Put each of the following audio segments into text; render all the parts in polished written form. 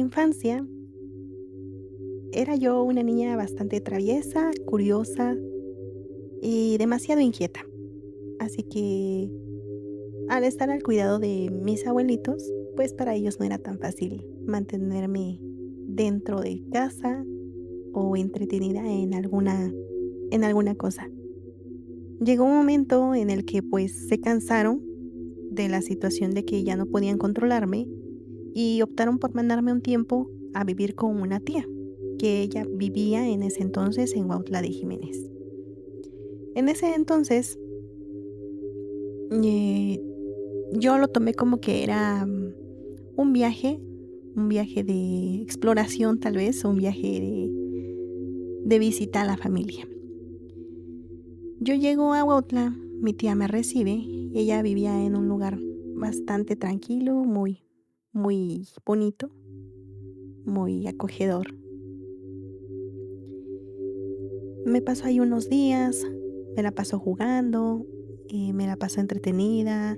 infancia era yo una niña bastante traviesa, curiosa y demasiado inquieta. Así que al estar al cuidado de mis abuelitos, pues para ellos no era tan fácil mantenerme dentro de casa o entretenida en alguna cosa. Llegó un momento en el que pues se cansaron de la situación de que ya no podían controlarme y optaron por mandarme un tiempo a vivir con una tía, que ella vivía en ese entonces en Huautla de Jiménez. En ese entonces, eh, yo lo tomé como que era un viaje de exploración tal vez, un viaje de visita a la familia. Yo llego a Huautla, mi tía me recibe, y ella vivía en un lugar bastante tranquilo, muy bonito, muy acogedor. Me paso ahí unos días, me la paso jugando, me la paso entretenida.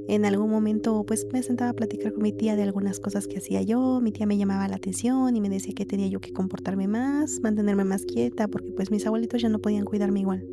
En algún momento, pues, me sentaba a platicar con mi tía de algunas cosas que hacía yo. Mi tía me llamaba la atención y me decía que tenía yo que comportarme más, mantenerme más quieta, porque, pues, mis abuelitos ya no podían cuidarme igual.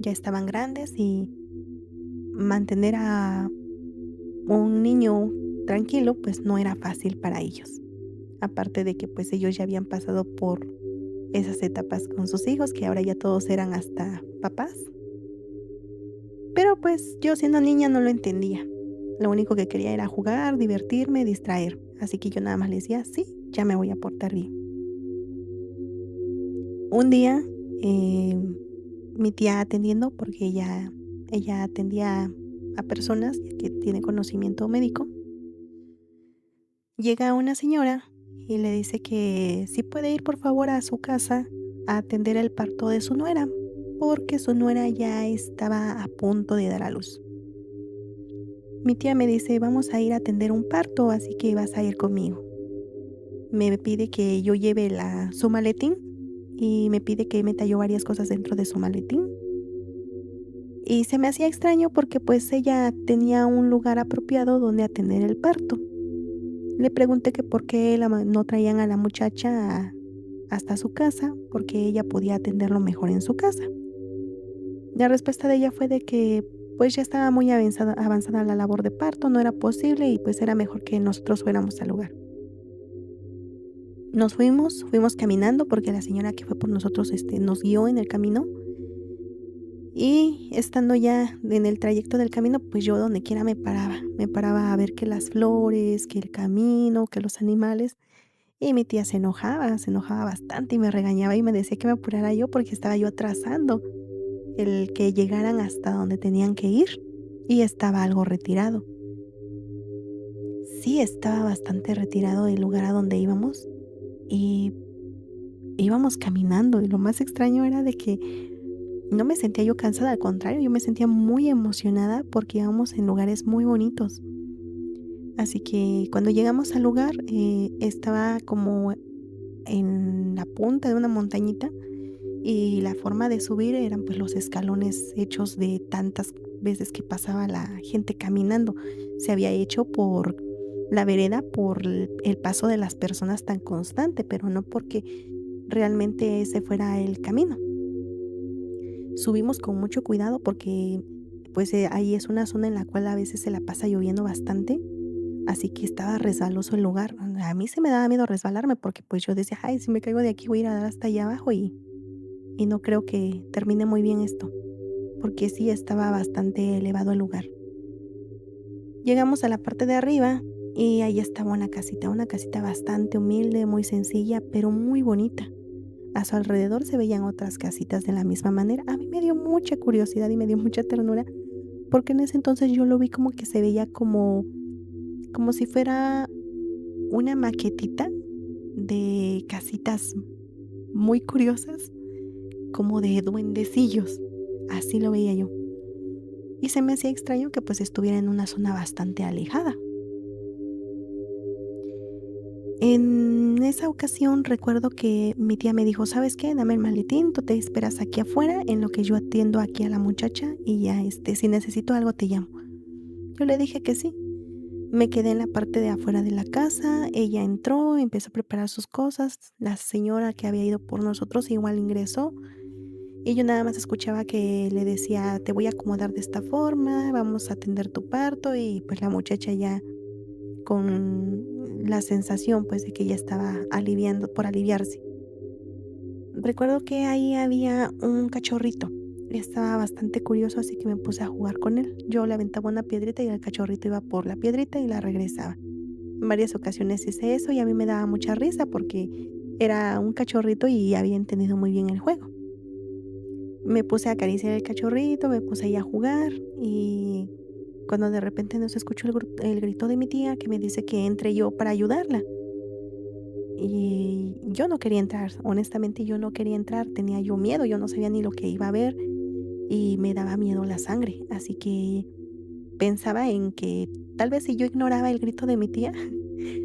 Ya estaban grandes y mantener a un niño tranquilo, pues, no era fácil para ellos. Aparte de que, pues, ellos ya habían pasado por esas etapas con sus hijos, que ahora ya todos eran hasta papás. Pero, pues, yo siendo niña no lo entendía. Lo único que quería era jugar, divertirme, distraer. Así que yo nada más le decía: "Sí, ya me voy a portar bien". Un día, mi tía atendiendo, porque ella atendía a personas que tiene conocimiento médico, llega una señora y le dice que si puede ir, por favor, a su casa a atender el parto de su nuera, porque su nuera ya estaba a punto de dar a luz. Mi tía me dice: "Vamos a ir a atender un parto, así que vas a ir conmigo". Me pide que yo lleve su maletín y me pide que meta yo varias cosas dentro de su maletín. Y se me hacía extraño porque, pues, ella tenía un lugar apropiado donde atender el parto. Le pregunté que por qué no traían a la muchacha hasta su casa, porque ella podía atenderlo mejor en su casa. La respuesta de ella fue de que, pues, ya estaba muy avanzada la labor de parto, no era posible y, pues, era mejor que nosotros fuéramos al lugar. Fuimos caminando porque la señora que fue por nosotros, nos guió en el camino, y estando ya en el trayecto del camino, pues, yo donde quiera me paraba a ver que las flores, que el camino, que los animales, y mi tía se enojaba bastante y me regañaba y me decía que me apurara yo porque estaba yo atrasando el que llegaran hasta donde tenían que ir, y estaba algo retirado. Sí, estaba bastante retirado del lugar a donde íbamos, y íbamos caminando, y lo más extraño era de que no me sentía yo cansada, al contrario, yo me sentía muy emocionada porque íbamos en lugares muy bonitos. Así que cuando llegamos al lugar, estaba como en la punta de una montañita y la forma de subir eran pues los escalones hechos de tantas veces que pasaba la gente caminando. Se había hecho por la vereda, por el paso de las personas tan constante, pero no porque realmente ese fuera el camino. Subimos con mucho cuidado porque, pues, ahí es una zona en la cual a veces se la pasa lloviendo bastante, así que estaba resbaloso el lugar. A mí se me daba miedo resbalarme porque, pues, yo decía: "Ay, si me caigo de aquí voy a ir a dar hasta allá abajo y no creo que termine muy bien esto", porque sí estaba bastante elevado el lugar. Llegamos a la parte de arriba y ahí estaba una casita bastante humilde, muy sencilla, pero muy bonita. A su alrededor se veían otras casitas de la misma manera. A mí me dio mucha curiosidad y me dio mucha ternura, porque en ese entonces yo lo vi como que se veía como si fuera una maquetita de casitas muy curiosas, como de duendecillos, así lo veía yo. Y se me hacía extraño que, pues, estuviera en una zona bastante alejada. En esa ocasión recuerdo que mi tía me dijo: "¿Sabes qué? Dame el maletín, tú te esperas aquí afuera en lo que yo atiendo aquí a la muchacha y ya, si necesito algo te llamo". Yo le dije que sí. Me quedé en la parte de afuera de la casa, ella entró, empezó a preparar sus cosas, la señora que había ido por nosotros igual ingresó, y yo nada más escuchaba que le decía: "Te voy a acomodar de esta forma, vamos a atender tu parto", y pues la muchacha ya con la sensación, pues, de que ya estaba aliviando por aliviarse. Recuerdo que ahí había un cachorrito, estaba bastante curioso, así que me puse a jugar con él. Yo le aventaba una piedrita y el cachorrito iba por la piedrita y la regresaba. En varias ocasiones hice eso y a mí me daba mucha risa porque era un cachorrito y había entendido muy bien el juego. Me puse a acariciar el cachorrito, me puse ahí a jugar y cuando de repente no se escuchó el grito de mi tía que me dice que entre yo para ayudarla. Y yo no quería entrar, honestamente yo no quería entrar, tenía yo miedo, yo no sabía ni lo que iba a ver y me daba miedo la sangre, así que pensaba en que tal vez si yo ignoraba el grito de mi tía,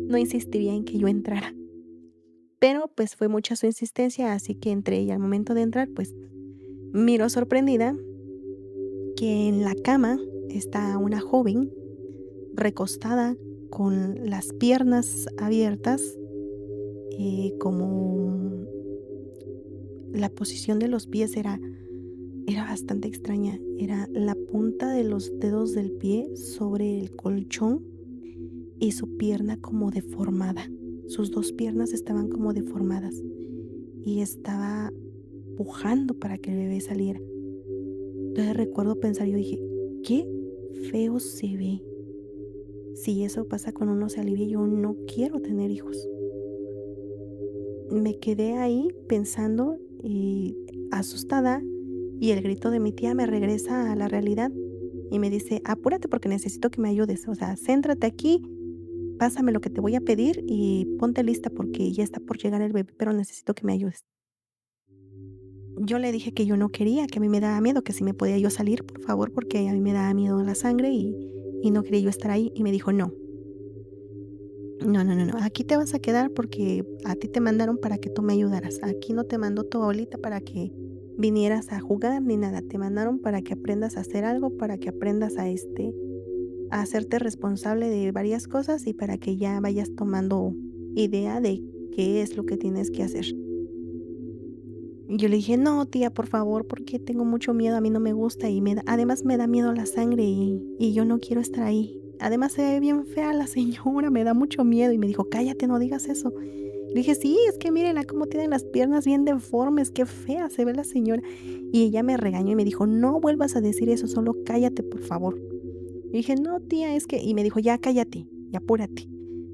no insistiría en que yo entrara. Pero pues fue mucha su insistencia, así que entré y al momento de entrar, pues miro sorprendida que en la cama está una joven recostada con las piernas abiertas, como la posición de los pies era bastante extraña. Era la punta de los dedos del pie sobre el colchón y su pierna como deformada. Sus 2 piernas estaban como deformadas y estaba pujando para que el bebé saliera. Entonces recuerdo pensar, yo dije: "Qué feo se ve". Si eso pasa cuando uno se alivia, yo no quiero tener hijos. Me quedé ahí pensando y asustada, y el grito de mi tía me regresa a la realidad y me dice: "Apúrate porque necesito que me ayudes, o sea, céntrate aquí, pásame lo que te voy a pedir y ponte lista porque ya está por llegar el bebé, pero necesito que me ayudes". Yo le dije que yo no quería, que a mí me daba miedo, que si me podía yo salir, por favor, porque a mí me daba miedo la sangre y no quería yo estar ahí, y me dijo: "No, no, no, no, no, aquí te vas a quedar porque a ti te mandaron para que tú me ayudaras. Aquí no te mandó tu abuelita para que vinieras a jugar ni nada. Te mandaron para que aprendas a hacer algo, para que aprendas a hacerte responsable de varias cosas y para que ya vayas tomando idea de qué es lo que tienes que hacer". Y yo le dije: "No, tía, por favor, porque tengo mucho miedo, a mí no me gusta y además me da miedo la sangre y yo no quiero estar ahí. Además se ve bien fea la señora, me da mucho miedo". Y me dijo: "Cállate, no digas eso". Le dije: "Sí, es que mírenla cómo tiene las piernas bien deformes, qué fea se ve la señora". Y ella me regañó y me dijo: "No vuelvas a decir eso, solo cállate, por favor". Le dije: "No, tía, es que", y me dijo: "Ya cállate y apúrate".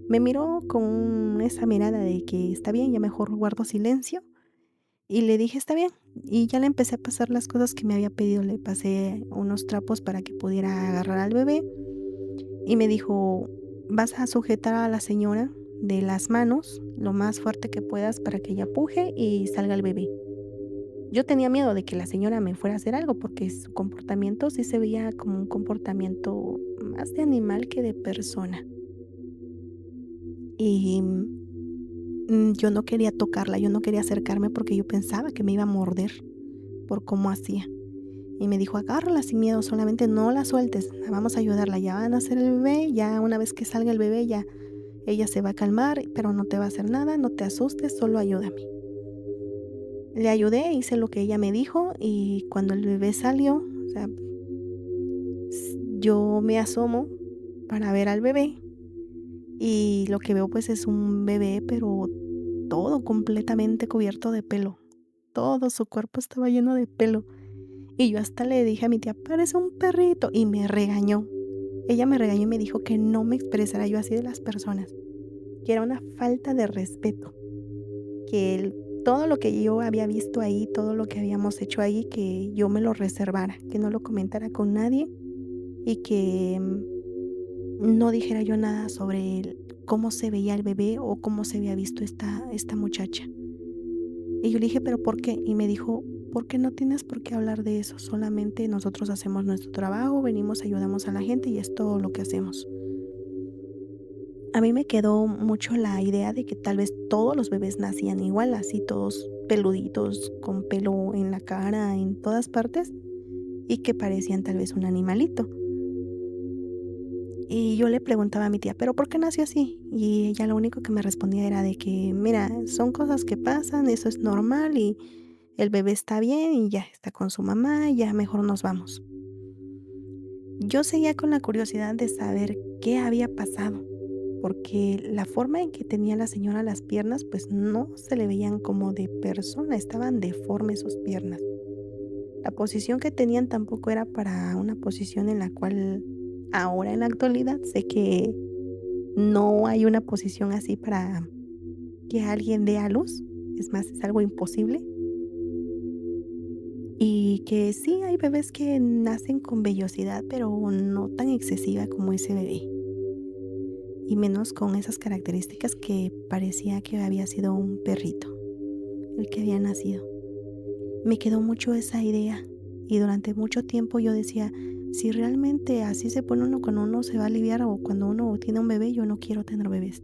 Me miró con esa mirada de que está bien, ya mejor guardo silencio. Y le dije: "Está bien". Y ya le empecé a pasar las cosas que me había pedido. Le pasé unos trapos para que pudiera agarrar al bebé y me dijo: "Vas a sujetar a la señora de las manos lo más fuerte que puedas para que ella puje y salga el bebé". Yo tenía miedo de que la señora me fuera a hacer algo, porque su comportamiento sí se veía como un comportamiento más de animal que de persona. Y, yo no quería tocarla, yo no quería acercarme porque yo pensaba que me iba a morder por cómo hacía. Y me dijo: "Agárrala sin miedo, solamente no la sueltes, vamos a ayudarla, ya van a hacer el bebé, ya una vez que salga el bebé, ya ella se va a calmar, pero no te va a hacer nada, no te asustes, solo ayúdame". Le ayudé, hice lo que ella me dijo y cuando el bebé salió, o sea, yo me asomo para ver al bebé y lo que veo, pues, es un bebé, pero todo completamente cubierto de pelo. Todo su cuerpo estaba lleno de pelo. Y yo hasta le dije a mi tía: "Parece un perrito", y me regañó. Ella me regañó y me dijo que no me expresara yo así de las personas, que era una falta de respeto, que todo lo que yo había visto ahí, todo lo que habíamos hecho ahí, que yo me lo reservara, que no lo comentara con nadie y que, no dijera yo nada sobre cómo se veía el bebé o cómo se había visto esta muchacha. Y yo le dije: "¿Pero por qué?". Y me dijo: "Porque no tienes por qué hablar de eso, solamente nosotros hacemos nuestro trabajo, venimos, ayudamos a la gente y es todo lo que hacemos". A mí me quedó mucho la idea de que tal vez todos los bebés nacían igual, así todos peluditos, con pelo en la cara, en todas partes, y que parecían tal vez un animalito. Y yo le preguntaba a mi tía: "¿Pero por qué nació así?". Y ella lo único que me respondía era de que: "Mira, son cosas que pasan, eso es normal y el bebé está bien y ya está con su mamá, y ya mejor nos vamos". Yo seguía con la curiosidad de saber qué había pasado, porque la forma en que tenía la señora las piernas, pues no se le veían como de persona, estaban deformes sus piernas. La posición que tenían tampoco era para una posición en la cual ahora en la actualidad sé que no hay una posición así para que alguien dé a luz, es más, es algo imposible. Y que sí, hay bebés que nacen con vellosidad, pero no tan excesiva como ese bebé, y menos con esas características que parecía que había sido un perrito el que había nacido. Me quedó mucho esa idea y durante mucho tiempo yo decía, si realmente así se pone uno cuando uno se va a aliviar o cuando uno tiene un bebé, yo no quiero tener bebés.